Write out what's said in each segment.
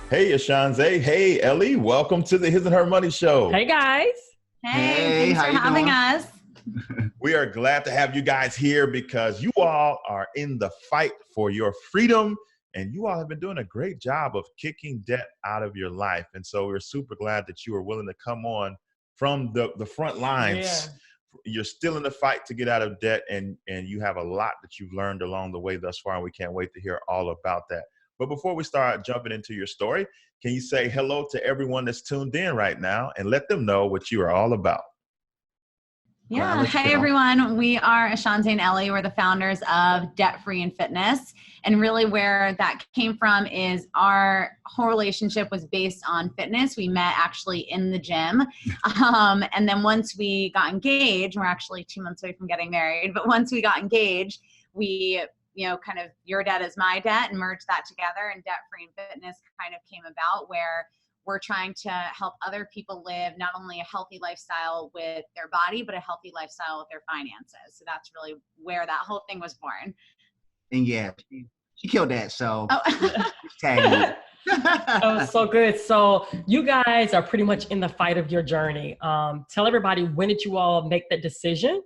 Hey, Ashonzay. Hey, Ellie. Welcome to the His and Her Money Show. Hey guys. Hey, thanks how for you having doing? us. We are glad to have you guys here because you all are in the fight for your freedom, and you all have been doing a great job of kicking debt out of your life. And so we're super glad that you are willing to come on from the front lines. Yeah. You're still in the fight to get out of debt, and you have a lot that you've learned along the way thus far, and we can't wait to hear all about that. But before we start jumping into your story, can you say hello to everyone that's tuned in right now and let them know what you are all about? Yeah. Hey, everyone. We are Ashonzay and Ellie. We're the founders of Debt Free and Fitness. And really where that came from is our whole relationship was based on fitness. We met actually in the gym. And then once we got engaged, we're actually 2 months away from getting married. But once we got engaged, we kind of your debt is my debt and merged that together. And Debt Free and Fitness kind of came about where we're trying to help other people live not only a healthy lifestyle with their body, but a healthy lifestyle with their finances. So that's really where that whole thing was born. And yeah, she killed that. So, So good. So you guys are pretty much in the fight of your journey. Tell everybody, when did you all make that decision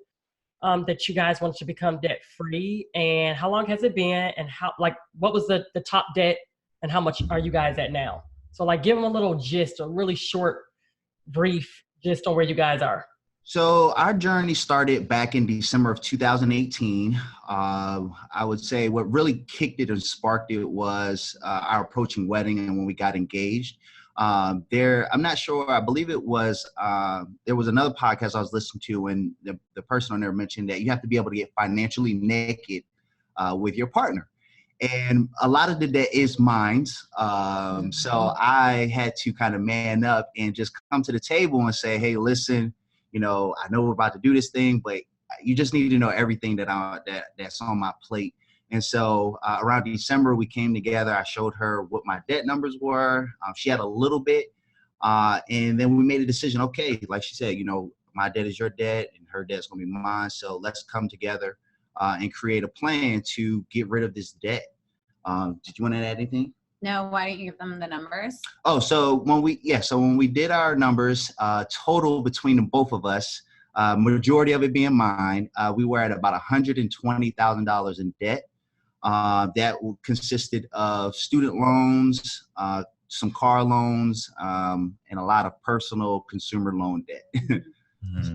that you guys wanted to become debt free, and how long has it been, and what was the top debt, and how much are you guys at now? So give them a little gist, a really short, brief gist on where you guys are. So our journey started back in December of 2018. I would say what really kicked it and sparked it was our approaching wedding and when we got engaged. I'm not sure, I believe it was, there was another podcast I was listening to, and the person on there mentioned that you have to be able to get financially naked with your partner. And a lot of the debt is mine. So I had to kind of man up and just come to the table and say, hey, listen, I know we're about to do this thing, but you just need to know everything that's on my plate. And so around December, we came together. I showed her what my debt numbers were. She had a little bit. And then we made a decision. Okay, like she said, my debt is your debt and her debt's going to be mine. So let's come together and create a plan to get rid of this debt. Did you want to add anything? No, why don't you give them the numbers? Oh, so when we did our numbers, total between the both of us, majority of it being mine, we were at about $120,000 in debt. That consisted of student loans, some car loans, and a lot of personal consumer loan debt.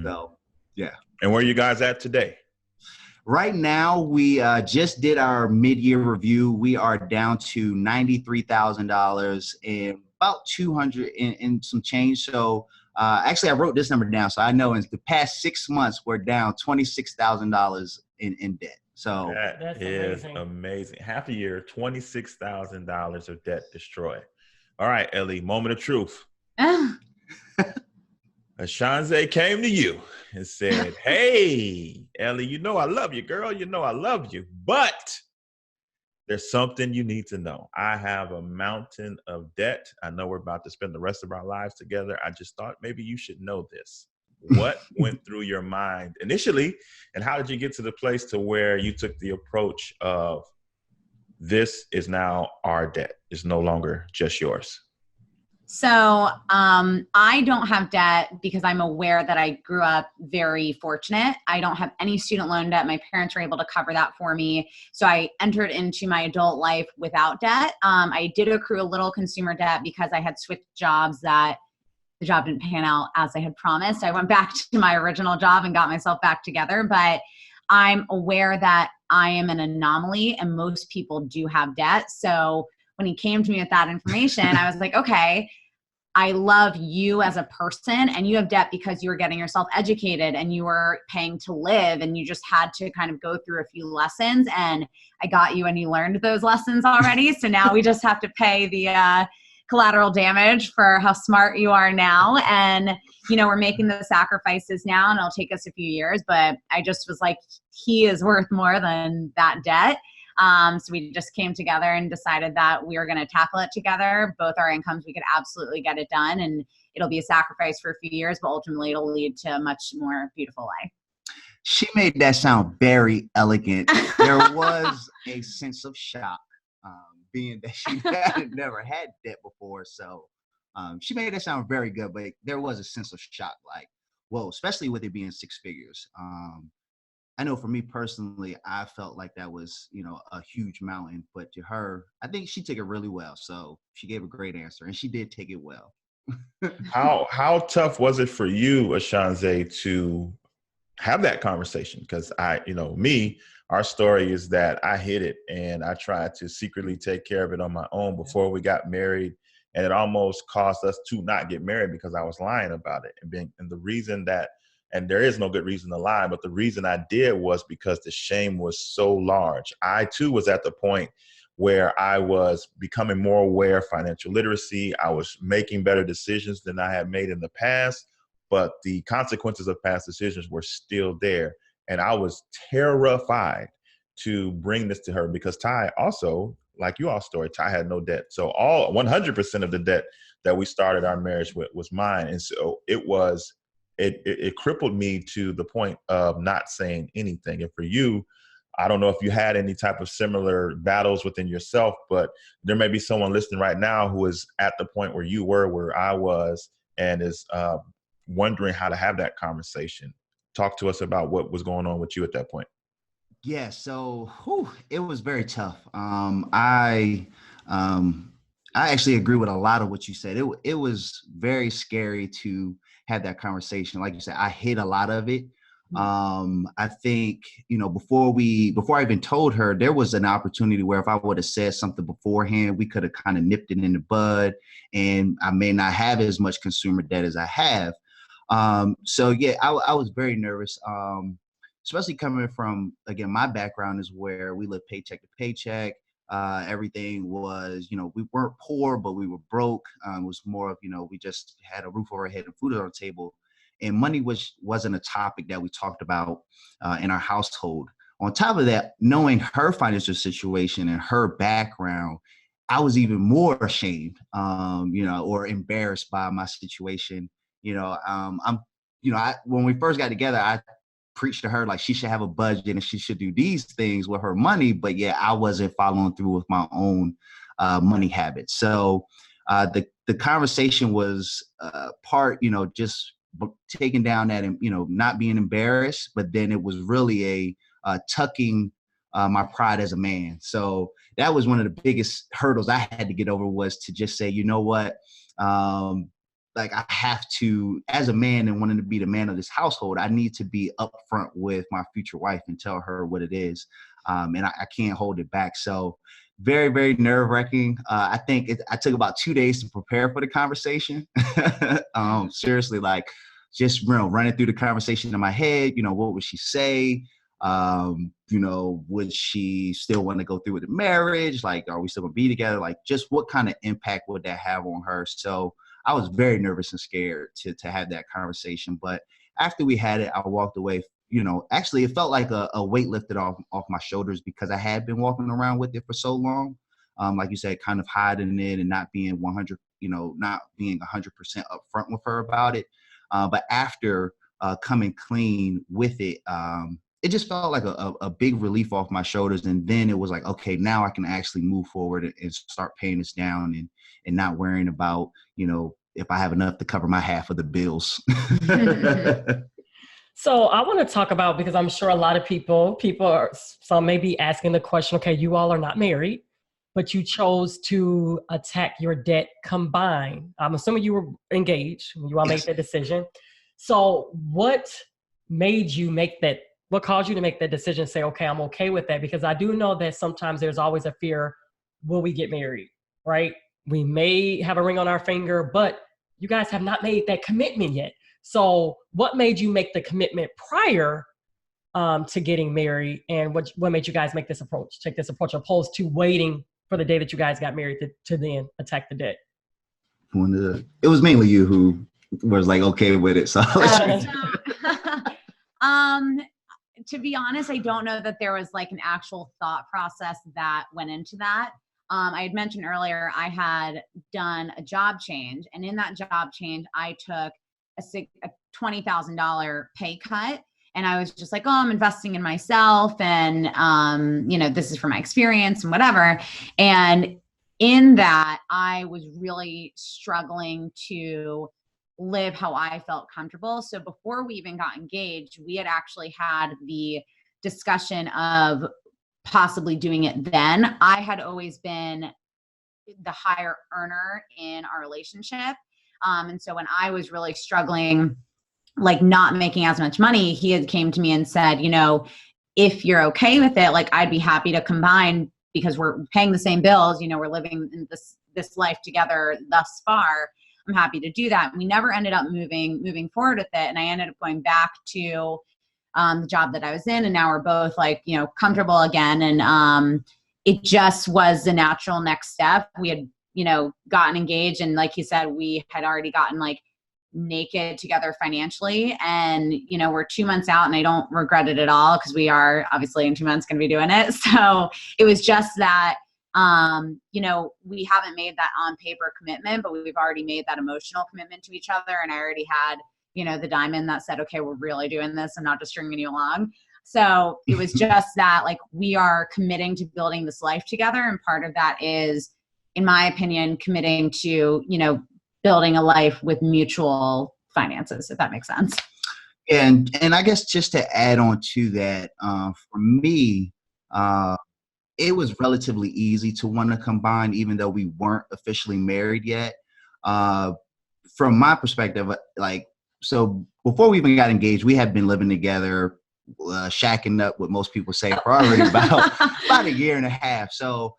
So, yeah. And where are you guys at today? Right now, we just did our mid-year review. We are down to $93,000 and about 200 and some change. So actually, I wrote this number down. So I know in the past 6 months, we're down $26,000 in debt. So that is amazing. Half a year, $26,000 of debt destroyed. All right, Ellie, moment of truth. Ashonzay came to you and said, hey, Ellie, I love you, girl. I love you. But there's something you need to know. I have a mountain of debt. I know we're about to spend the rest of our lives together. I just thought maybe you should know this. What went through your mind initially, and how did you get to the place to where you took the approach of this is now our debt? It's no longer just yours. So I don't have debt because I'm aware that I grew up very fortunate. I don't have any student loan debt. My parents were able to cover that for me. So I entered into my adult life without debt. I did accrue a little consumer debt because I had switched jobs that the job didn't pan out as I had promised. I went back to my original job and got myself back together. But I'm aware that I am an anomaly and most people do have debt. So when he came to me with that information, I was like, okay, I love you as a person and you have debt because you were getting yourself educated and you were paying to live and you just had to kind of go through a few lessons, and I got you and you learned those lessons already. So now we just have to pay the collateral damage for how smart you are now. And, we're making the sacrifices now and it'll take us a few years, but I just was like, he is worth more than that debt. So we just came together and decided that we were going to tackle it together. Both our incomes, we could absolutely get it done, and it'll be a sacrifice for a few years, but ultimately it'll lead to a much more beautiful life. She made that sound very elegant. There was a sense of shock being that she had never had debt before. So she made it sound very good, but there was a sense of shock, like, whoa, especially with it being six figures. I know for me personally, I felt like that was, a huge mountain, but to her, I think she took it really well. So she gave a great answer, and she did take it well. How tough was it for you, Ashonzay, to have that conversation? Because our story is that I hid it and I tried to secretly take care of it on my own before we got married. And it almost caused us to not get married because I was lying about it. And the reason that, and there is no good reason to lie, but the reason I did was because the shame was so large. I too was at the point where I was becoming more aware of financial literacy. I was making better decisions than I had made in the past, but the consequences of past decisions were still there. And I was terrified to bring this to her because Ty also, like you all story, Ty had no debt. So all 100% of the debt that we started our marriage with was mine. And so it crippled me to the point of not saying anything. And for you, I don't know if you had any type of similar battles within yourself, but there may be someone listening right now who is at the point where you were, where I was, and is wondering how to have that conversation. Talk to us about what was going on with you at that point. Yeah, so it was very tough. I actually agree with a lot of what you said. It was very scary to have that conversation. Like you said, I hid a lot of it. I think, before I even told her, there was an opportunity where if I would have said something beforehand, we could have kind of nipped it in the bud, and I may not have as much consumer debt as I have. So yeah, I was very nervous. Especially coming from, again, my background is where we lived paycheck to paycheck. Everything was, we weren't poor, but we were broke. It was more of, we just had a roof over our head and food on the table. And money wasn't a topic that we talked about in our household. On top of that, knowing her financial situation and her background, I was even more ashamed, or embarrassed by my situation. When we first got together, I preached to her like she should have a budget and she should do these things with her money, but yeah, I wasn't following through with my own money habits. So the conversation was part, just taking down that, not being embarrassed, but then it was really a tucking my pride as a man. So that was one of the biggest hurdles I had to get over, was to just say, you know what, like I have to, as a man and wanting to be the man of this household, I need to be upfront with my future wife and tell her what it is. And I can't hold it back. So very, very nerve wracking. I think I took about 2 days to prepare for the conversation. Seriously, like just running through the conversation in my head, what would she say? Would she still want to go through with the marriage? Like, are we still gonna be together? Like, just what kind of impact would that have on her? So I was very nervous and scared to have that conversation. But after we had it, I walked away, actually it felt like a weight lifted off my shoulders, because I had been walking around with it for so long. Like you said, kind of hiding it and not being 100, not being 100% upfront with her about it. But after coming clean with it, it just felt like a big relief off my shoulders. And then it was like, okay, now I can actually move forward and start paying this down and not worrying about, if I have enough to cover my half of the bills. So I want to talk about, because I'm sure a lot of people some may be asking the question, okay, you all are not married, but you chose to attack your debt combined. I'm assuming you were engaged when you all made that decision. So what caused you to make that decision, say, okay, I'm okay with that? Because I do know that sometimes there's always a fear, will we get married, right? We may have a ring on our finger, but you guys have not made that commitment yet. So what made you make the commitment prior to getting married? And what made you guys take this approach, opposed to waiting for the day that you guys got married to then attack the debt? It was mainly you who was like, okay with it. So to be honest, I don't know that there was like an actual thought process that went into that. I had mentioned earlier, I had done a job change, and in that job change, I took a $20,000 pay cut. And I was just like, oh, I'm investing in myself. And, this is for my experience and whatever. And in that, I was really struggling to live how I felt comfortable. So before we even got engaged, we had actually had the discussion of possibly doing it then. I had always been the higher earner in our relationship. And so when I was really struggling, like not making as much money, he had came to me and said, you know, if you're okay with it, like I'd be happy to combine because we're paying the same bills, you know, we're living in this life together thus far. I'm happy to do that. And we never ended up moving forward with it. And I ended up going back to the job that I was in. And now we're both like, you know, comfortable again. And it just was the natural next step. We had, you know, gotten engaged. And like you said, we had already gotten like naked together financially. And, you know, we're 2 months out and I don't regret it at all because we are obviously in 2 months going to be doing it. So it was just that, you know, we haven't made that on paper commitment, but we've already made that emotional commitment to each other. And I already had, you know, the diamond that said, okay, we're really doing this. I'm not just stringing you along. So it was just that, like, we are committing to building this life together. And part of that is, in my opinion, committing to, you know, building a life with mutual finances, if that makes sense. And I guess just to add on to that, for me, it was relatively easy to want to combine, even though we weren't officially married yet. From my perspective, like, so before we even got engaged, we had been living together, shacking up, what most people say, for already about a year and a half. So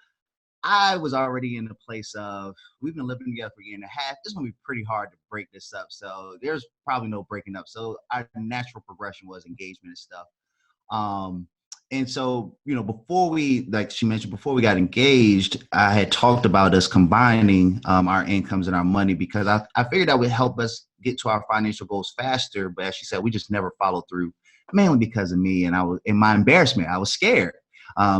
I was already in the place of, we've been living together for a year and a half. It's going to be pretty hard to break this up. So there's probably no breaking up. So our natural progression was engagement and stuff. And so, you know, before we, like she mentioned, before we got engaged, I had talked about us combining our incomes and our money because I figured that would help us get to our financial goals faster. But as she said, we just never followed through, mainly because of me. And I was, in my embarrassment, I was scared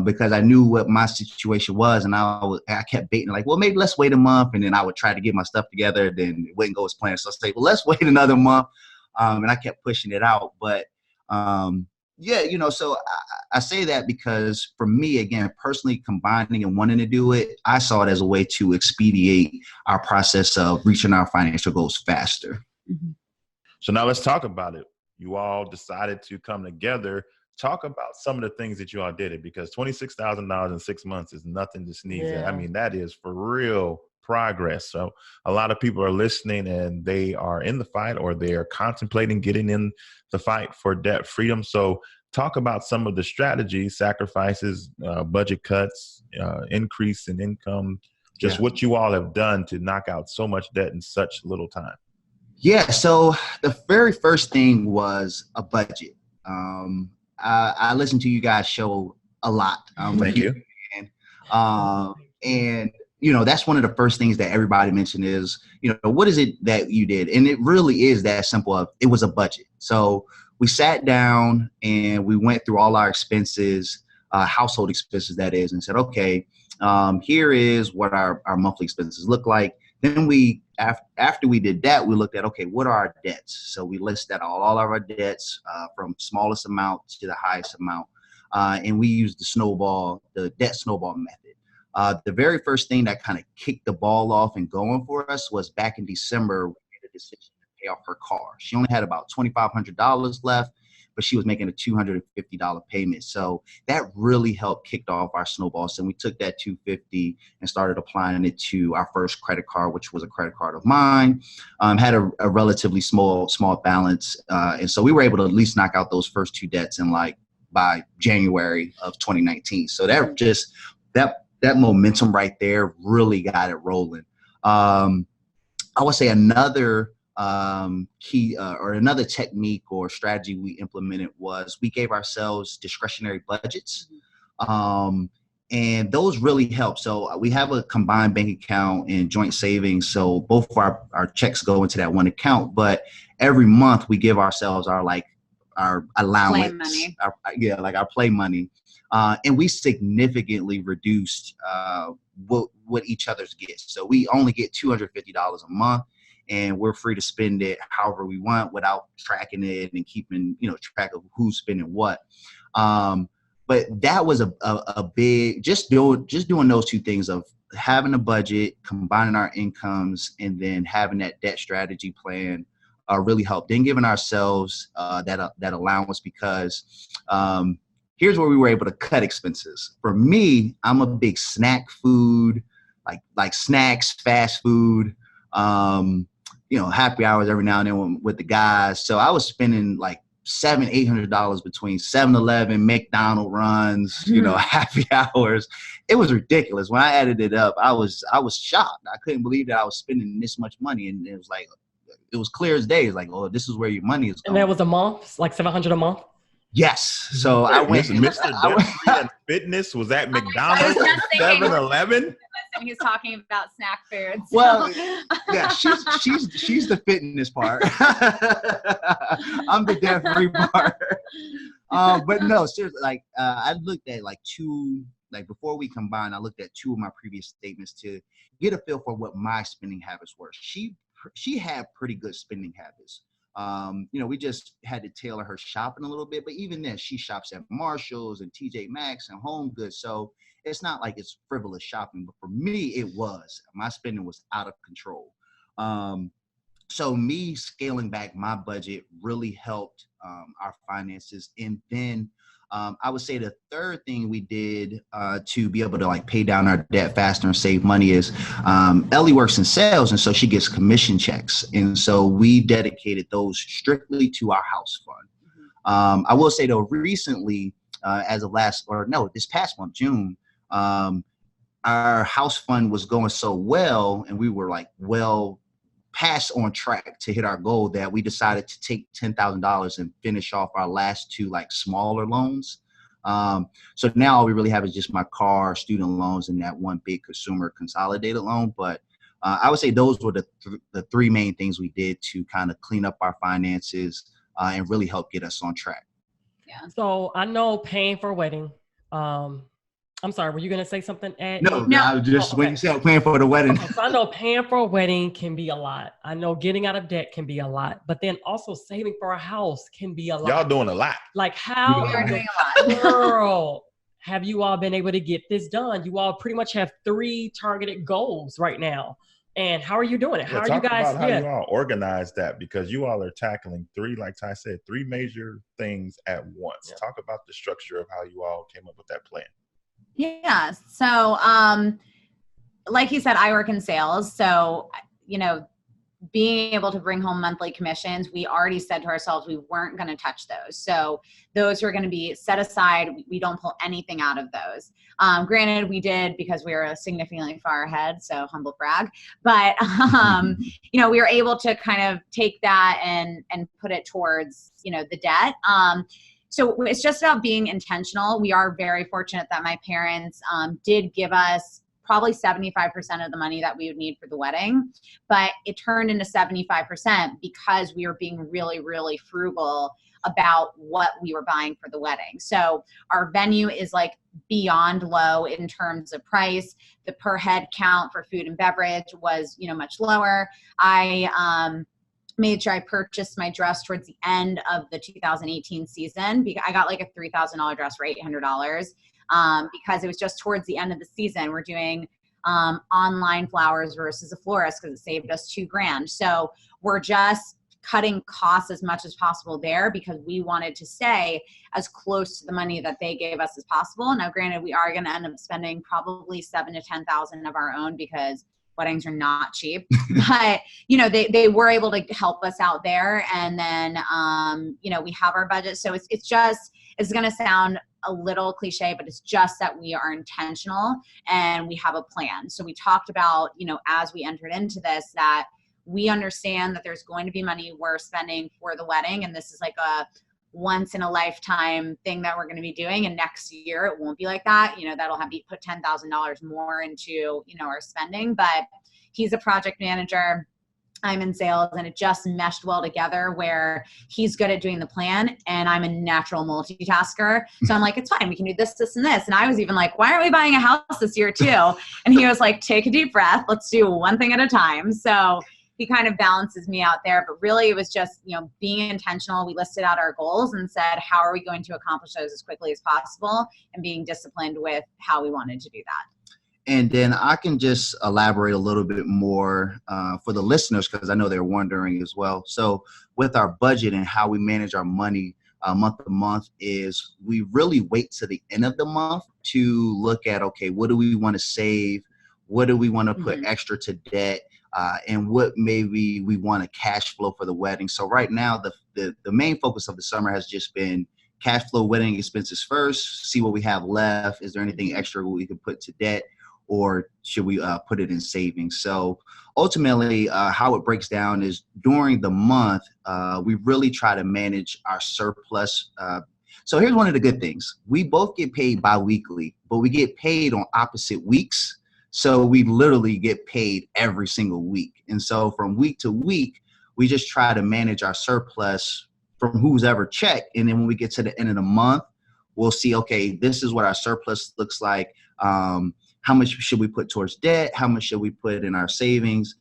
because I knew what my situation was. And I kept baiting, like, well, maybe let's wait a month. And then I would try to get my stuff together. Then it wouldn't go as planned. So I say, well, let's wait another month. And I kept pushing it out. But yeah, you know, so I say that because for me, again, personally combining and wanting to do it, I saw it as a way to expedite our process of reaching our financial goals faster. Mm-hmm. So now let's talk about it. You all decided to come together. Talk about some of the things that you all did, because $26,000 in 6 months is nothing to sneeze at. I mean, that is for real progress. So a lot of people are listening and they are in the fight or they're contemplating getting in the fight for debt freedom. So talk about some of the strategies, sacrifices, budget cuts, increase in income, just what you all have done to knock out so much debt in such little time. Yeah. So the very first thing was a budget. I listen to you guys' show a lot. Thank you. And you know, that's one of the first things that everybody mentioned is, you know, what is it that you did? And it really is that simple. It was a budget. So we sat down and we went through all our expenses, household expenses, that is, and said, okay, here is what our monthly expenses look like. Then we, after we did that, we looked at, okay, what are our debts? So we listed all of our debts from smallest amount to the highest amount. And we used the debt snowball method. The very first thing that kind of kicked the ball off and going for us was back in December, we made a decision to pay off her car. She only had about $2,500 left, but she was making a $250 payment. So that really helped kick off our snowballs. And we took that $250 and started applying it to our first credit card, which was a credit card of mine. Had a relatively small balance. And so we were able to at least knock out those first two debts in by January of 2019. So that momentum right there really got it rolling. I would say another key or another technique or strategy we implemented was we gave ourselves discretionary budgets. And those really help. So we have a combined bank account and joint savings. So both of our checks go into that one account, but every month we give ourselves our allowance, our play money. And we significantly reduced what each other's get. So we only get $250 a month, and we're free to spend it however we want without tracking it and keeping track of who's spending what. But that was a big just doing those two things of having a budget, combining our incomes, and then having that debt strategy plan really helped. Then giving ourselves that allowance, because here's where we were able to cut expenses. For me, I'm a big snack food, like snacks, fast food, happy hours every now and then with the guys. So I was spending like $700-800 between 7-Eleven, McDonald's runs, happy hours. It was ridiculous. When I added it up, I was shocked. I couldn't believe that I was spending this much money, and it was clear as day. It's like, oh, this is where your money is going. And that was a month, like $700 a month. Yes. So I went. Mr. Dentistry and Fitness was at McDonald's, 7-Eleven. And he's talking about snack foods. Well, yeah, she's the fitness part. I'm the debt-free part. But no, seriously, I looked at before we combined, I looked at two of my previous statements to get a feel for what my spending habits were. She had pretty good spending habits. We just had to tailor her shopping a little bit, but even then she shops at Marshall's and TJ Maxx and Home Goods. So it's not like it's frivolous shopping, but for me, my spending was out of control. So me scaling back my budget really helped our finances. And then I would say the third thing we did to be able to pay down our debt faster and save money is Ellie works in sales, and so she gets commission checks. And so we dedicated those strictly to our house fund. I will say though, recently, this past month, June, our house fund was going so well, and we were past on track to hit our goal, that we decided to take $10,000 and finish off our last two smaller loans. So now all we really have is just my car, student loans, and that one big consumer consolidated loan. But I would say those were the three main things we did to kind of clean up our finances and really help get us on track. Yeah. So I know paying for a wedding. I'm sorry, were you going to say something, Ed? No, I was just when you said paying for the wedding. Okay, so I know paying for a wedding can be a lot. I know getting out of debt can be a lot, but then also saving for a house can be a lot. Y'all doing a lot. How in the world have you all been able to get this done? You all pretty much have 3 targeted goals right now. And how are you doing it? How are you guys? About how you all organize that, because you all are tackling 3, like Ty said, 3 major things at once. Yeah. Talk about the structure of how you all came up with that plan. Yeah. So, like you said, I work in sales. So, being able to bring home monthly commissions, we already said to ourselves we weren't going to touch those. So those are going to be set aside. We don't pull anything out of those. Granted, we did because we were significantly far ahead. So humble brag. But, we were able to kind of take that and put it towards, the debt. So it's just about being intentional. We are very fortunate that my parents did give us probably 75% of the money that we would need for the wedding, but it turned into 75% because we were being really, really frugal about what we were buying for the wedding. So our venue is beyond low in terms of price. The per head count for food and beverage was, much lower. I made sure I purchased my dress towards the end of the 2018 season, because I got a $3,000 dress for $800 because it was just towards the end of the season. We're doing online flowers versus a florist because it saved us $2,000. So we're just cutting costs as much as possible there because we wanted to stay as close to the money that they gave us as possible. Now, granted, we are going to end up spending probably $7,000 to $10,000 of our own because weddings are not cheap, but they were able to help us out there. And then, we have our budget. So it's going to sound a little cliche, but it's just that we are intentional and we have a plan. So we talked about, as we entered into this, that we understand that there's going to be money we're spending for the wedding. And this is a once in a lifetime thing that we're going to be doing. And next year it won't be like that. That'll have to put $10,000 more into, our spending, but he's a project manager. I'm in sales, and it just meshed well together where he's good at doing the plan and I'm a natural multitasker. So I'm it's fine. We can do this, this, and this. And I was even why aren't we buying a house this year too? And he was take a deep breath. Let's do one thing at a time. So he kind of balances me out there, but really it was just, being intentional. We listed out our goals and said, how are we going to accomplish those as quickly as possible, and being disciplined with how we wanted to do that. And then I can just elaborate a little bit more for the listeners, because I know they're wondering as well. So with our budget and how we manage our money month to month is we really wait to the end of the month to look at, okay, what do we want to save? What do we want to put extra to debt? And what maybe we want to cash flow for the wedding. So right now, the main focus of the summer has just been cash flow wedding expenses first, see what we have left. Is there anything extra we can put to debt, or should we put it in savings? So ultimately, how it breaks down is during the month, we really try to manage our surplus. So here's one of the good things. We both get paid biweekly, but we get paid on opposite weeks. So we literally get paid every single week. And so from week to week, we just try to manage our surplus from who's ever checked. And then when we get to the end of the month, we'll see, okay, this is what our surplus looks like. How much should we put towards debt? How much should we put in our savings?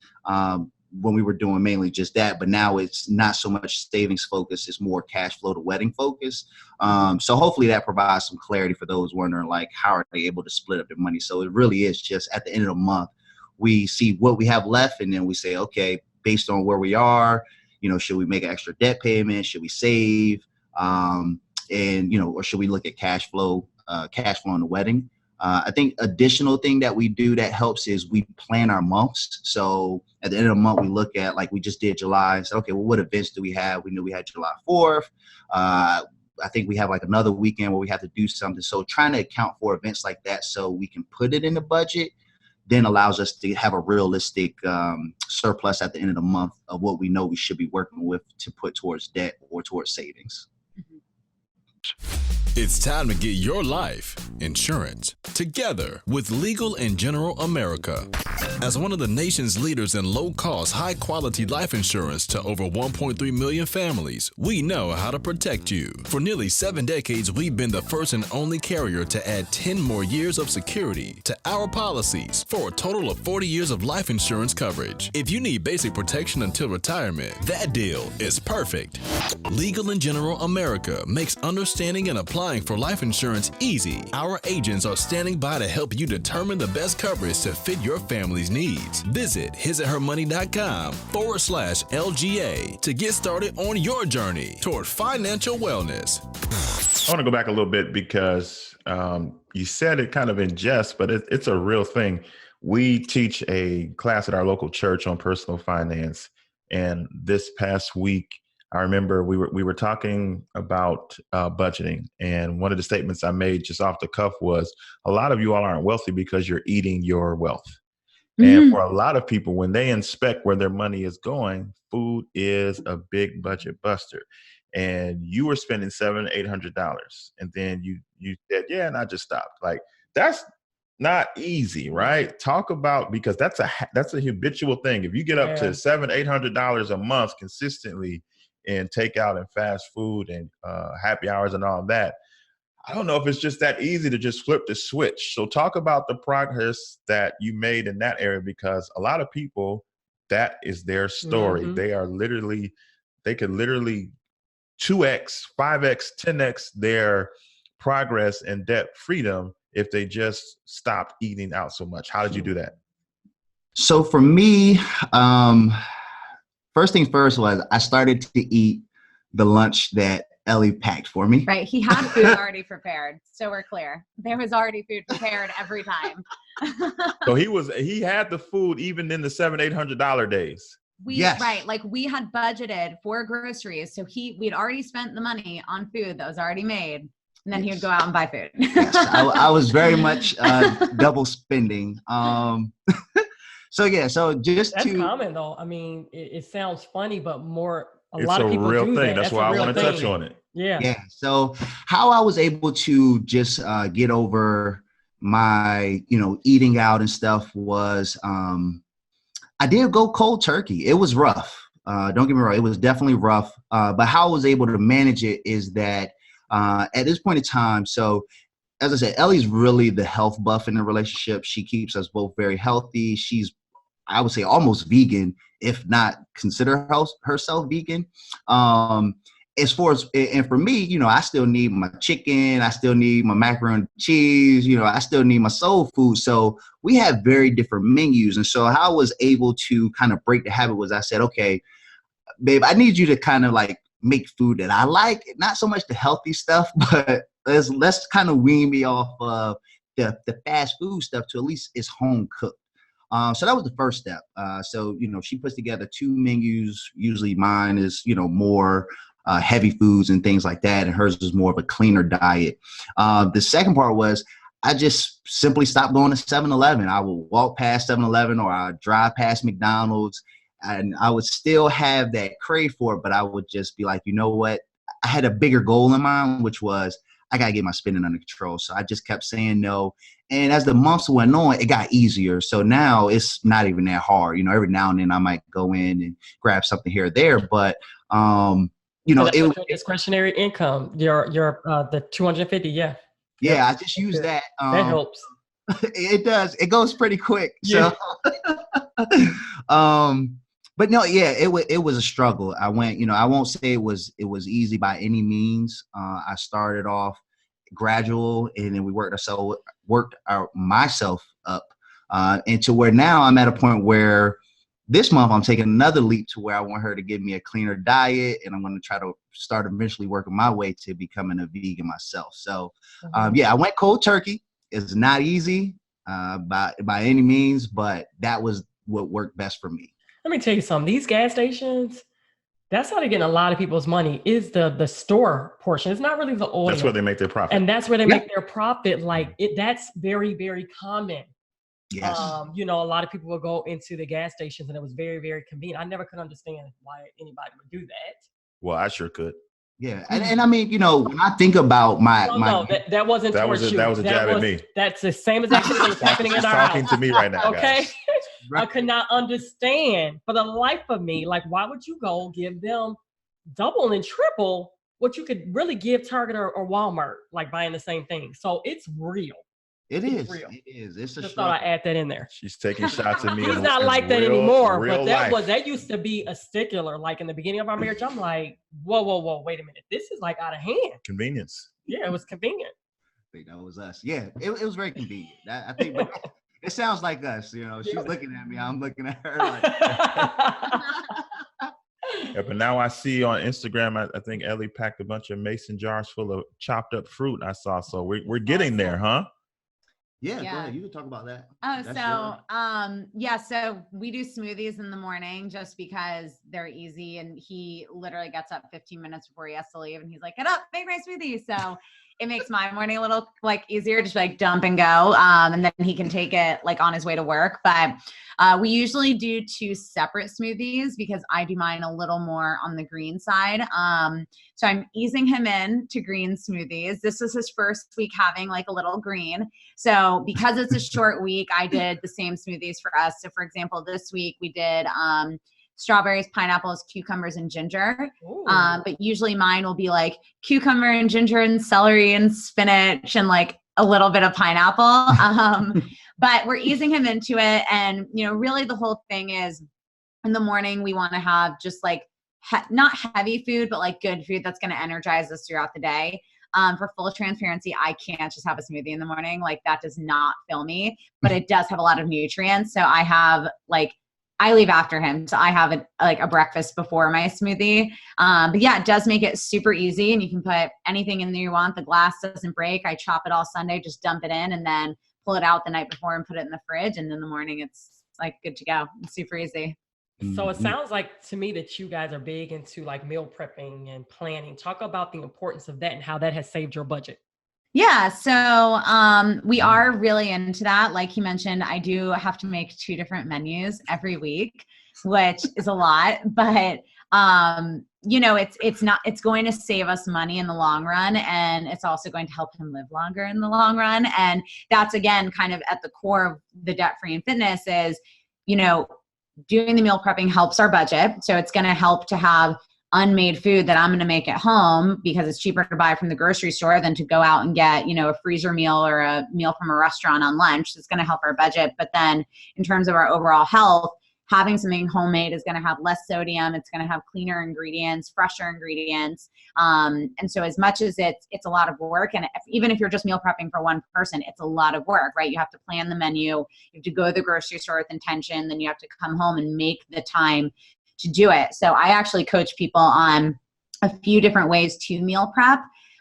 When we were doing mainly just that, but now it's not so much savings focus, it's more cash flow to wedding focus. So hopefully that provides some clarity for those wondering, like, how are they able to split up their money? So it really is just at the end of the month, we see what we have left, and then we say, okay, based on where we are, should we make an extra debt payment? Should we save? And, or should we look at cash flow in the wedding? I think additional thing that we do that helps is we plan our months. So at the end of the month, we look at, like we just did July. So, okay, well, what events do we have? We knew we had July 4th. I think we have like another weekend where we have to do something. So trying to account for events like that so we can put it in the budget then allows us to have a realistic surplus at the end of the month of what we know we should be working with to put towards debt or towards savings. It's time to get your life insurance together with Legal & General America. As one of the nation's leaders in low-cost, high-quality life insurance to over 1.3 million families, we know how to protect you. For nearly 7 decades, we've been the first and only carrier to add 10 more years of security to our policies for a total of 40 years of life insurance coverage. If you need basic protection until retirement, that deal is perfect. Legal & General America makes understanding and applying for life insurance easy. Our agents are standing by to help you determine the best coverage to fit your family's needs. Visit hisandhermoney.com/LGA to get started on your journey toward financial wellness. I want to go back a little bit because you said it kind of in jest, but it's a real thing. We teach a class at our local church on personal finance. And this past week, I remember we were talking about budgeting, and one of the statements I made just off the cuff was, a lot of you all aren't wealthy because you're eating your wealth. And for a lot of people, when they inspect where their money is going, food is a big budget buster. And you were spending $700-800, and then you said, yeah, and I just stopped. Like, that's not easy, right? Talk about, because that's a habitual thing. If you get up to $700-800 a month consistently in takeout and fast food and happy hours and all that, I don't know if it's just that easy to just flip the switch. So talk about the progress that you made in that area, because a lot of people, that is their story. They could literally 2x, 5x, 10x their progress and debt freedom if they just stopped eating out so much. How did you do that? So for me, first things first was I started to eat the lunch that Ellie packed for me. Right. He had food already prepared. So we're clear. There was already food prepared every time. So he had the food even in the $700-800 days. Yes. Right. Like, we had budgeted for groceries. So we'd already spent the money on food that was already made. And then he would go out and buy food. Yes, I was very much double spending. So just That's to common though. I mean, it sounds funny, but a It's lot of people a real do thing. that. That's why I want to touch on it. Yeah. So how I was able to just get over my, eating out and stuff was I did go cold turkey. It was rough. Don't get me wrong. It was definitely rough. But how I was able to manage it is that at this point in time, so as I said, Ellie's really the health buff in the relationship. She keeps us both very healthy. She's, I would say, almost vegan, if not consider herself vegan. as far as, and for me, you know, I still need my chicken. I still need my macaroni and cheese. You know, I still need my soul food. So we have very different menus. And so how I was able to kind of break the habit was I said, okay, babe, I need you to kind of like make food that I like, not so much the healthy stuff, but let's kind of wean me off of the fast food stuff to at least it's home cooked. So that was the first step. So, you know, she puts together 2 menus. Usually mine is, you know, more heavy foods and things like that. And hers is more of a cleaner diet. The second part was I just simply stopped going to 7-Eleven. I would walk past 7-Eleven or I would drive past McDonald's and I would still have that crave for it, but I would just be like, you know what? I had a bigger goal in mind, which was I got to get my spending under control. So I just kept saying no. And as the months went on, it got easier. So now it's not even that hard. You know, every now and then I might go in and grab something here or there, but you know, your discretionary income, your the 250, yeah. Yeah, I just use that. That helps. It does. It goes pretty quick. Yeah. So, but no, yeah, it was a struggle. I went, you know, I won't say it was easy by any means. I started off gradual, and then we worked myself up, and to where now I'm at a point where this month I'm taking another leap to where I want her to give me a cleaner diet, and I'm going to try to start eventually working my way to becoming a vegan myself. So, yeah, I went cold turkey. It's not easy by any means, but that was what worked best for me. Let me tell you something. These gas stations, that's how they're getting a lot of people's money is the store portion. It's not really the oil. That's where they make their profit. And that's where they make their profit. Like that's very, very common. Yes. You know, a lot of people will go into the gas stations and it was very, very convenient. I never could understand why anybody would do that. Well, I sure could. Yeah. And I mean, you know, when I think about No, that wasn't that towards was you. That was a jab at me. That's the same exact thing that's happening in our house. Talking to me right now, okay. guys. I could not understand for the life of me, like, why would you go give them double and triple what you could really give Target or Walmart, like buying the same thing? So it's real. It is. Real. It is. It's a Just struggle. thought I'd add that in there. She's taking shots at me. He's not like that anymore. But life. that used to be a stickler. Like in the beginning of our marriage, I'm like, whoa, wait a minute. This is like out of hand. Convenience. Yeah, it was convenient. I think that was us. Yeah, it was very convenient. I think but it sounds like us. You know, she's looking at me. I'm looking at her. Like, yeah, but now I see on Instagram, I think Ellie packed a bunch of mason jars full of chopped up fruit. I saw. So we're getting there, huh? Yeah, go ahead. You can talk about that. So we do smoothies in the morning just because they're easy, and he literally gets up 15 minutes before he has to leave, and he's like, "Get up, make my smoothie." So it makes my morning a little like easier, just like dump and go, and then he can take it like on his way to work. But we usually do 2 separate smoothies because I do mine a little more on the green side. So I'm easing him in to green smoothies. This is his first week having like a little green. So because it's a short week, I did the same smoothies for us. So for example, this week we did strawberries, pineapples, cucumbers, and ginger. But usually mine will be like cucumber and ginger and celery and spinach and like a little bit of pineapple. But we're easing him into it. And, you know, really the whole thing is in the morning, we want to have just like, not heavy food, but like good food that's going to energize us throughout the day. For full transparency, I can't just have a smoothie in the morning. Like that does not fill me, but it does have a lot of nutrients. So I have like, I leave after him. So I have a breakfast before my smoothie. But yeah, it does make it super easy, and you can put anything in there you want. The glass doesn't break. I chop it all Sunday, just dump it in and then pull it out the night before and put it in the fridge. And in the morning, it's like good to go. It's super easy. So it sounds like to me that you guys are big into like meal prepping and planning. Talk about the importance of that and how that has saved your budget. Yeah, so we are really into that. Like he mentioned, I do have to make 2 different menus every week, which is a lot, but you know, it's going to save us money in the long run, and it's also going to help him live longer in the long run. And that's again kind of at the core of the Debt Free and Fitness is, you know, doing the meal prepping helps our budget. So it's going to help to have unmade food that I'm going to make at home because it's cheaper to buy from the grocery store than to go out and get, you know, a freezer meal or a meal from a restaurant on lunch. It's going to help our budget. But then in terms of our overall health, having something homemade is going to have less sodium. It's going to have cleaner ingredients, fresher ingredients. And so as much as it's a lot of work, and even if you're just meal prepping for one person, it's a lot of work, right? You have to plan the menu, you have to go to the grocery store with intention, then you have to come home and make the time to do it. So I actually coach people on a few different ways to meal prep.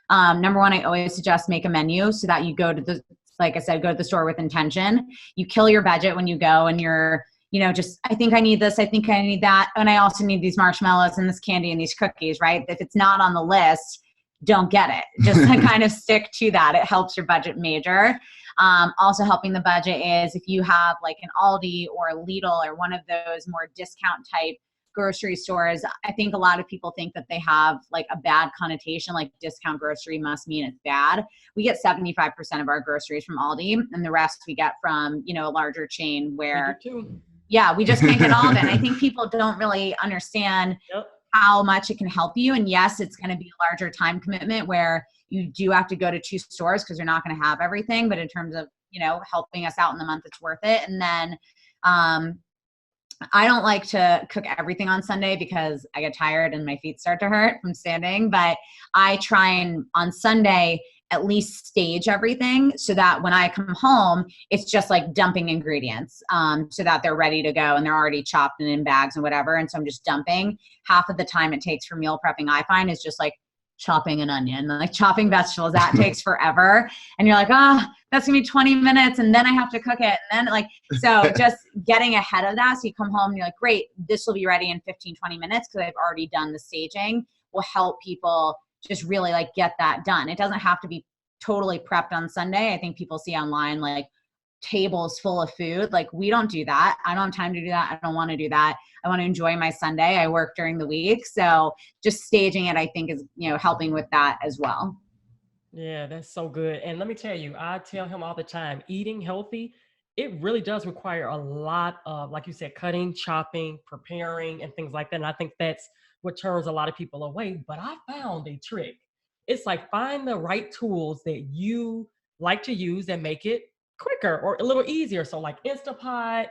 Number one, I always suggest make a menu so that you go to like I said, go to the store with intention. You kill your budget when you go and you're, just, I think I need this, I think I need that. And I also need these marshmallows and this candy and these cookies, right? If it's not on the list, don't get it. Just kind of stick to that. It helps your budget major. Also helping the budget is if you have like an Aldi or a Lidl or one of those more discount type grocery stores, I think a lot of people think that they have like a bad connotation, like discount grocery must mean it's bad. We get 75% of our groceries from Aldi, and the rest we get from, a larger chain where, we just can't get all of it. And I think people don't really understand how much it can help you. And yes, it's going to be a larger time commitment where you do have to go to 2 stores because you're not going to have everything. But in terms of, helping us out in the month, it's worth it. And then, I don't like to cook everything on Sunday because I get tired and my feet start to hurt from standing, but I try and on Sunday at least stage everything so that when I come home, it's just like dumping ingredients so that they're ready to go and they're already chopped and in bags and whatever. And so I'm just dumping. Half of the time it takes for meal prepping, I find, is just like chopping an onion, like chopping vegetables. That takes forever. And you're like, that's gonna be 20 minutes. And then I have to cook it. And then so just getting ahead of that. So you come home and you're like, great, this will be ready in 15, 20 minutes because I've already done the staging, will help people just really get that done. It doesn't have to be totally prepped on Sunday. I think people see online tables full of food. We don't do that. I don't have time to do that. I don't want to do that. I want to enjoy my Sunday. I work during the week. So just staging it, I think, is, helping with that as well. Yeah, that's so good. And let me tell you, I tell him all the time, eating healthy, it really does require a lot of, like you said, cutting, chopping, preparing, and things like that. And I think that's what turns a lot of people away. But I found a trick. It's find the right tools that you like to use that make it quicker or a little easier. So Instapot.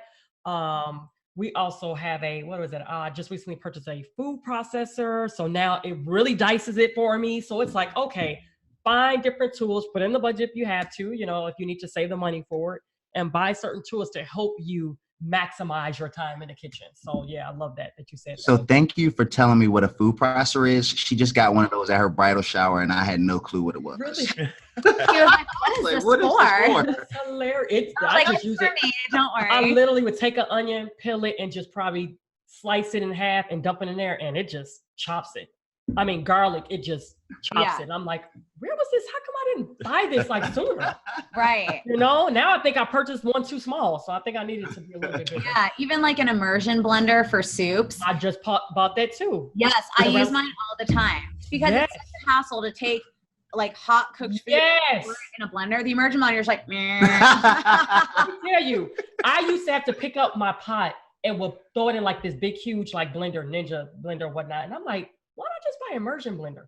We also have I just recently purchased a food processor. So now it really dices it for me. So it's okay, find different tools, put in the budget if you have to, if you need to save the money for it, and buy certain tools to help you maximize your time in the kitchen. So yeah, I love that you said So that. Thank you for telling me what a food processor is. She just got one of those at her bridal shower and I had no clue what it was. Really? She was like, what is this for? That's hilarious. I just use it. Me, don't worry. I literally would take an onion, peel it, and just probably slice it in half and dump it in there, and it just chops it. I mean, garlic, it just chops it. And I'm like, where was this? How come I didn't buy this sooner? Right. Now I think I purchased one too small. So I think I needed to be a little bit bigger. Yeah, even an immersion blender for soups. I just bought that too. Yes, I use mine all the time because it's such a hassle to take hot cooked food and put it in a blender. The immersion blender is meh. Let me tell you, I used to have to pick up my pot and would throw it in this big, huge blender, Ninja blender, whatnot. And I'm like, why not just buy immersion blender?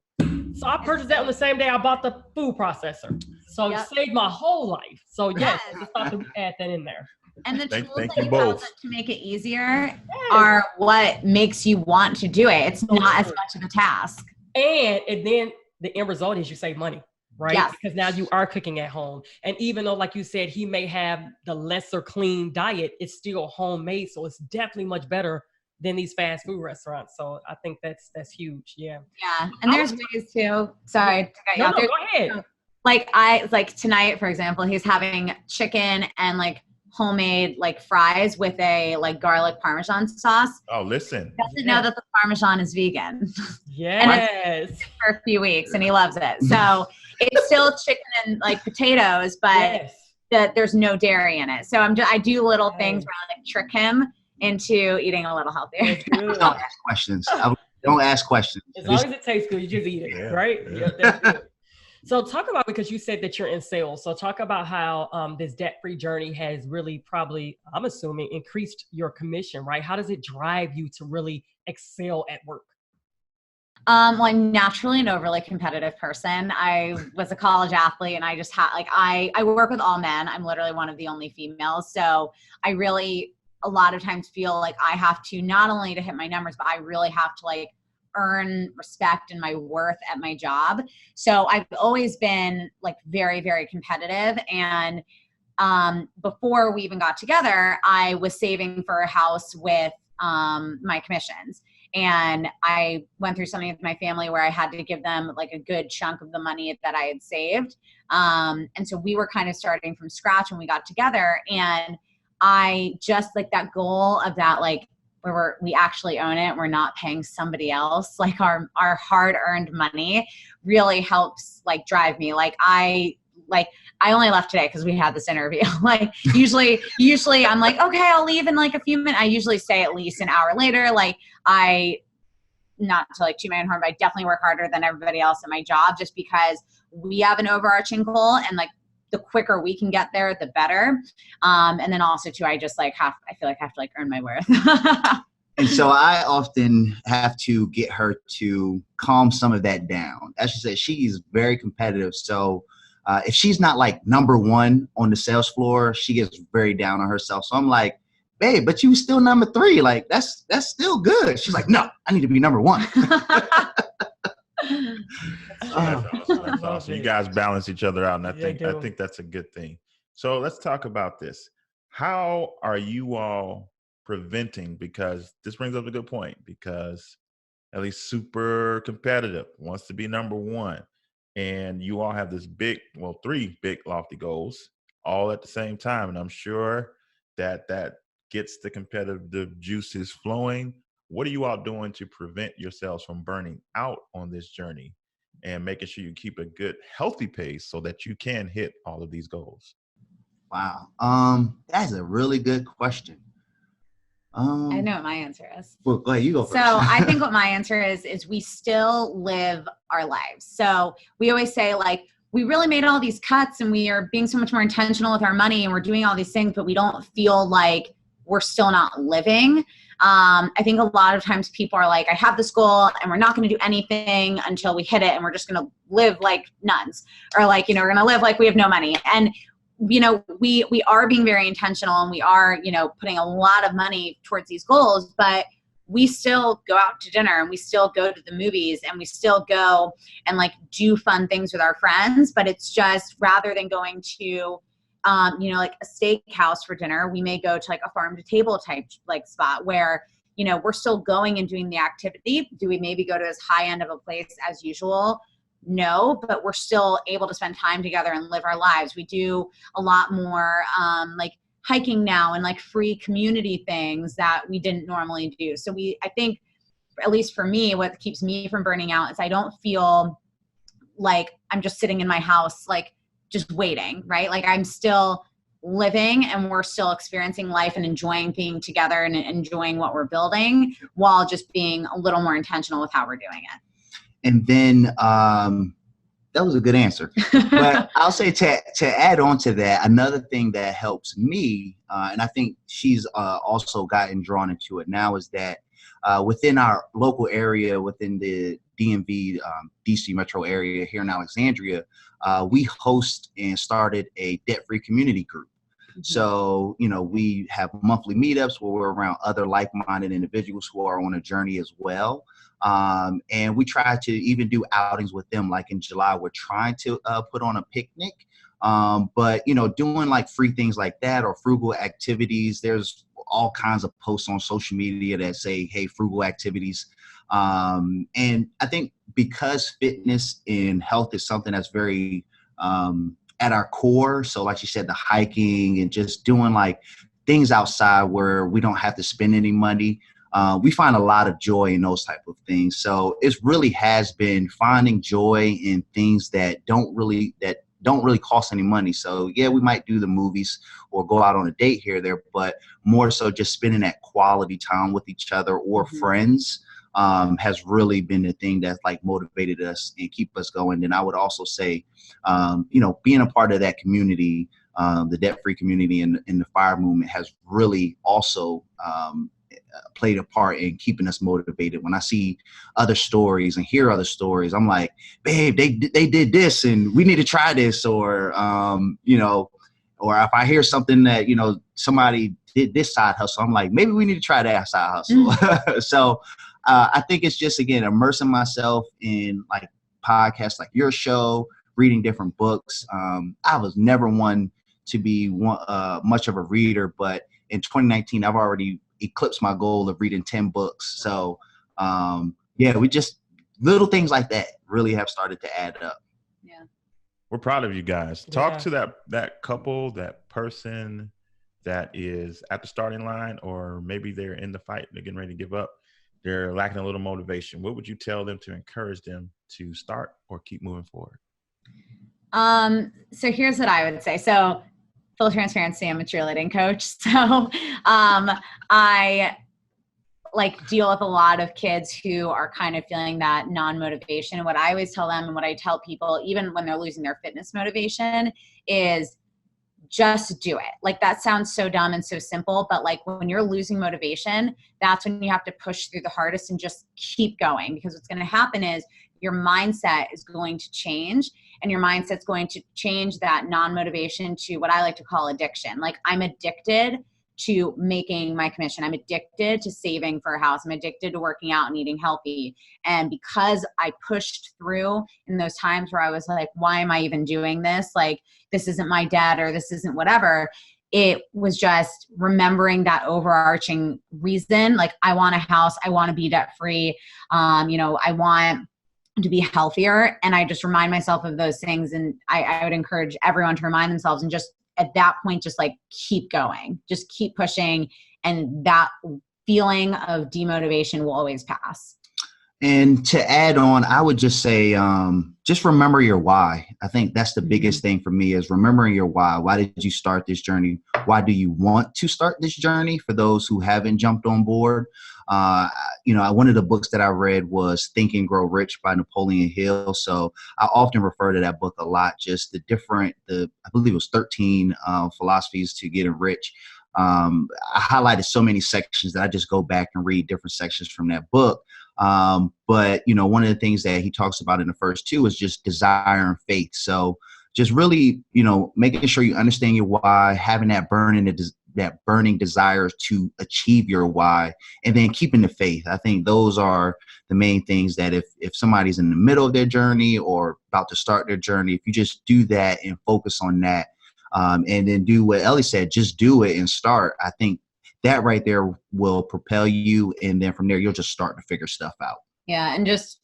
So I purchased that on the same day I bought the food processor. So it saved my whole life. So yes, I just thought to add that in there. And the tools that you have to make it easier are what makes you want to do it. It's not as much of a task. And then the end result is you save money, right? Yes. Because now you are cooking at home. And even though, like you said, he may have the lesser clean diet, it's still homemade. So it's definitely much better than these fast food restaurants. So I think that's huge. Yeah. Yeah. And there's ways too. Sorry. No, go ahead. Tonight, for example, he's having chicken and homemade fries with a garlic Parmesan sauce. Oh, listen. He doesn't know that the Parmesan is vegan. Yes. For a few weeks and he loves it. So it's still chicken and potatoes, but there's no dairy in it. So I do little things where I trick him into eating a little healthier. Don't ask questions. Don't ask questions. As long as it tastes good, you just eat it, right? Yeah, that's good. So talk about, because you said that you're in sales. So talk about how this debt-free journey has really probably, I'm assuming, increased your commission, right? How does it drive you to really excel at work? Well, I'm naturally an overly competitive person. I was a college athlete and I just had I work with all men. I'm literally one of the only females. So I really a lot of times feel like I have to, not only to hit my numbers, but I really have to like earn respect and my worth at my job. So I've always been like very, very competitive. And before we even got together, I was saving for a house with my commissions. And I went through something with my family where I had to give them like a good chunk of the money that I had saved. And so we were kind of starting from scratch when we got together. And I just like that goal of that, like, where we actually own it. We're not paying somebody else. Like our hard-earned money really helps like drive me. I only left today because we had this interview. Like usually I'm like, okay, I'll leave in like a few minutes. I usually stay at least an hour later. Like not to like toot my own horn, but I definitely work harder than everybody else at my job just because we have an overarching goal, and like the quicker we can get there, the better. And then also too, I just like I feel like I have to like earn my worth. And so I often have to get her to calm some of that down. As she said, she's very competitive. So if she's not like number one on the sales floor, she gets very down on herself. So I'm like, babe, but you still number 3. Like that's still good. She's like, no, I need to be number 1. That's awesome. You guys balance each other out, and I think that's a good thing. So let's talk about this. How are you all preventing? Because this brings up a good point. Because Ellie's super competitive, wants to be number 1, and you all have this 3 big lofty goals all at the same time, and I'm sure that gets the competitive juices flowing. What are you all doing to prevent yourselves from burning out on this journey and making sure you keep a good, healthy pace so that you can hit all of these goals? Wow. That's a really good question. I know what my answer is. Well, go ahead, you go first. So I think what my answer is we still live our lives. So we always say like, we really made all these cuts and we are being so much more intentional with our money and we're doing all these things, but we don't feel like we're still not living. I think a lot of times people are like, I have this goal and we're not going to do anything until we hit it. And we're just going to live like nuns, or like, we're going to live like we have no money. And, we are being very intentional and we are, putting a lot of money towards these goals, but we still go out to dinner and we still go to the movies and we still go and like do fun things with our friends. But it's just rather than going to, like a steakhouse for dinner, we may go to like a farm to table type like spot where, we're still going and doing the activity. Do we maybe go to as high end of a place as usual? No, but we're still able to spend time together and live our lives. We do a lot more like hiking now and like free community things that we didn't normally do. So I think, at least for me, what keeps me from burning out is I don't feel like I'm just sitting in my house, like just waiting, right? Like I'm still living and we're still experiencing life and enjoying being together and enjoying what we're building while just being a little more intentional with how we're doing it. And then that was a good answer. But I'll say to add on to that, another thing that helps me, and I think she's also gotten drawn into it now, is that within our local area, within the DMV, DC metro area here in Alexandria, we host and started a debt-free community group. Mm-hmm. So, we have monthly meetups where we're around other like-minded individuals who are on a journey as well. And we try to even do outings with them. Like in July, we're trying to put on a picnic. But, doing like free things like that or frugal activities, there's all kinds of posts on social media that say, hey, frugal activities. And I think because fitness and health is something that's very at our core. So like you said, the hiking and just doing like things outside where we don't have to spend any money. We find a lot of joy in those type of things. So it really has been finding joy in things that don't really cost any money. So yeah, we might do the movies or go out on a date here or there, but more so just spending that quality time with each other or mm-hmm. friends has really been the thing that's like motivated us and keep us going. And I would also say, being a part of that community, the debt-free community and the FIRE movement has really also played a part in keeping us motivated. When I see other stories and hear other stories, I'm like, babe, they did this and we need to try this, or or if I hear something that, somebody did this side hustle, I'm like, maybe we need to try that side hustle. So I think it's just, again, immersing myself in like podcasts like your show, reading different books. I was never one to be much of a reader, but in 2019, I've already eclipsed my goal of reading 10 books. So we just, little things like that really have started to add up. Yeah. We're proud of you guys. Talk to that couple, that person that is at the starting line, or maybe they're in the fight, they're getting ready to give up. They're lacking a little motivation. What would you tell them to encourage them to start or keep moving forward? So here's what I would say. So full transparency, I'm a cheerleading coach. So I deal with a lot of kids who are kind of feeling that non-motivation. And what I always tell them, and what I tell people, even when they're losing their fitness motivation, is just do it. That sounds so dumb and so simple, but when you're losing motivation, that's when you have to push through the hardest and just keep going, because what's going to happen is your mindset is going to change, and your mindset's going to change that non-motivation to what I like to call addiction. I'm addicted to making my commission. I'm addicted to saving for a house. I'm addicted to working out and eating healthy. And because I pushed through in those times where I was like, why am I even doing this? This isn't my dad, or this isn't whatever. It was just remembering that overarching reason. I want a house. I want to be debt free. I want to be healthier. And I just remind myself of those things. And I would encourage everyone to remind themselves, and just at that point, just keep going, just keep pushing. And that feeling of demotivation will always pass. And to add on, I would just say, just remember your why. I think that's the biggest thing for me, is remembering your why. Why did you start this journey? Why do you want to start this journey? For those who haven't jumped on board, one of the books that I read was Think and Grow Rich by Napoleon Hill. So I often refer to that book a lot, just I believe it was 13 philosophies to getting rich. I highlighted so many sections that I just go back and read different sections from that book. But one of the things that he talks about in the first two is just desire and faith. So just really, making sure you understand your why, having that burning desire to achieve your why, and then keeping the faith. I think those are the main things that if somebody's in the middle of their journey or about to start their journey, if you just do that and focus on that, and then do what Ellie said, just do it and start, I think that right there will propel you. And then from there, you'll just start to figure stuff out. Yeah. And just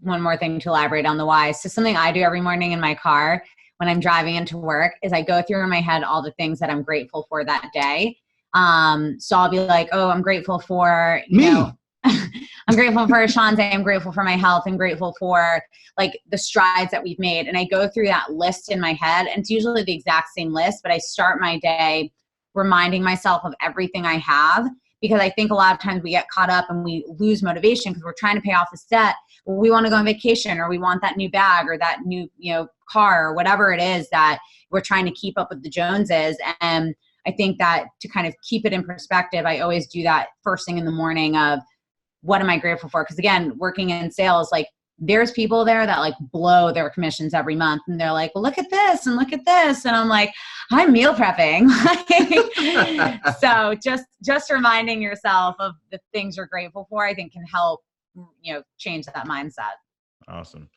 one more thing to elaborate on the why. So something I do every morning in my car when I'm driving into work is I go through in my head all the things that I'm grateful for that day. So I'll be like, oh, I'm grateful for, I'm grateful for Ashonzay. I'm grateful for my health. I'm grateful for the strides that we've made. And I go through that list in my head, and it's usually the exact same list, but I start my day reminding myself of everything I have, because I think a lot of times we get caught up and we lose motivation because we're trying to pay off this debt. We want to go on vacation, or we want that new bag, or that new, car, or whatever it is that we're trying to keep up with the Joneses. And I think that to kind of keep it in perspective, I always do that first thing in the morning of what am I grateful for? Because again, working in sales, there's people there that blow their commissions every month, and they're like, well, look at this and look at this. And I'm like, I'm meal prepping. So just reminding yourself of the things you're grateful for, I think can help, change that mindset. Awesome.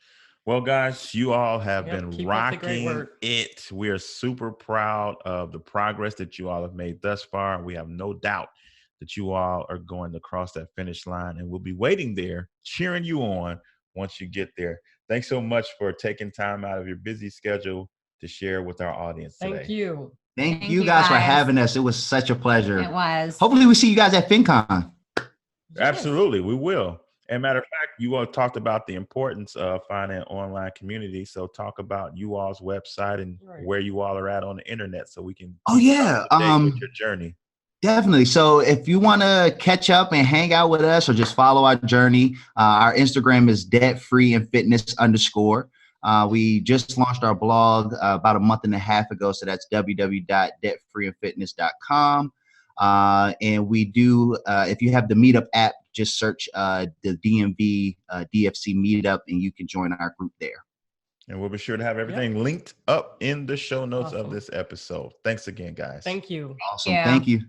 Well, guys, you all have been rocking it. We are super proud of the progress that you all have made thus far. We have no doubt that you all are going to cross that finish line, and we'll be waiting there, cheering you on once you get there. Thanks so much for taking time out of your busy schedule to share with our audience today. Thank you. Thank you guys for having us. It was such a pleasure. It was. Hopefully we see you guys at FinCon. Absolutely, we will. And matter of fact, you all talked about the importance of finding an online community. So talk about you all's website and where you all are at on the internet, so we can with your journey. Definitely. So if you want to catch up and hang out with us, or just follow our journey, our Instagram is debtfreeandfitness_. We just launched our blog about a month and a half ago. So that's www.debtfreeandfitness.com. And we do, if you have the Meetup app, just search the DMV DFC Meetup, and you can join our group there. And we'll be sure to have everything linked up in the show notes of Awesome. this episode. Thanks again, guys. Thank you. Awesome. Yeah. Thank you.